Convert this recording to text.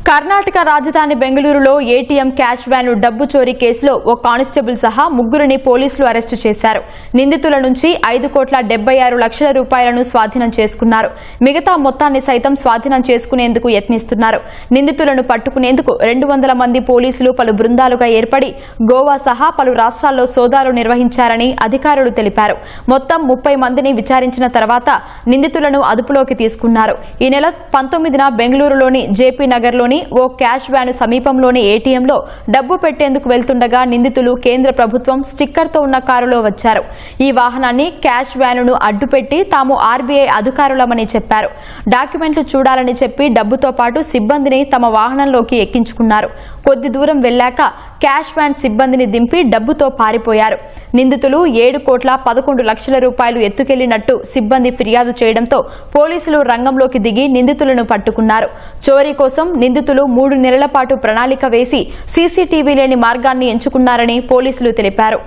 కర్ణాటక రాజధాని బెంగళూరులో ATM cash van డబ్బు చోరీ కేసులో ఓ కానిస్టేబుల్ సహా ముగ్గురిని పోలీసులు అరెస్టు చేశారు. నిందితుల నుంచి 5,76,00,000 రూపాయలను స్వాధీనం చేసుకున్నారు. మిగతా మొత్తాన్ని సైతం స్వాధీనం చేసుకునేందుకు యత్నిస్తున్నారు. నిందితులను పట్టుకునేందుకు 200 మంది పోలీసులు పలు బృందాలుగా ఏర్పడి గోవా సహా పలు రాష్ట్రాల్లో సోదాలు నిర్వహించారని అధికారులు తెలిపారు. మొత్తం 30 మందిని విచారించిన తర్వాత నిందితులను అదుపులోకి తీసుకున్నారు. ఈ నెల 19న బెంగళూరులోని జేపీ నగర్లోని ఓ క్యాష్ వ్యాన్ సమీపంలోని ఏటీఎంలో డబ్బు పెట్టేందుకు వెళ్తుండగా నిందితులు కేంద్ర ప్రభుత్వం స్టిక్కర్తో ఉన్న కారులో వచ్చారు. ఈ వాహనాన్ని క్యాష్ వ్యాన్ను అడ్డుపెట్టి తాము ఆర్బీఐ అధికారులమని చెప్పారు. డాక్యుమెంట్లు చూడాలని చెప్పి డబ్బుతో పాటు సిబ్బందిని తమ వాహనంలోకి ఎక్కించుకున్నారు. కొద్ది దూరం వెళ్లాక క్యాష్ వ్యాన్ సిబ్బందిని దింపి డబ్బుతో పారిపోయారు. నిందితులు 7,11,00,000 రూపాయలు ఎత్తుకెళ్లినట్టు సిబ్బంది ఫిర్యాదు చేయడంతో పోలీసులు రంగంలోకి దిగి నిందితులను పట్టుకున్నారు. చోరీ కోసం నిందితులు 3 నెలల పాటు ప్రణాళిక వేసి సీసీటీవీ లేని మార్గాన్ని ఎంచుకున్నారని పోలీసులు తెలిపారు.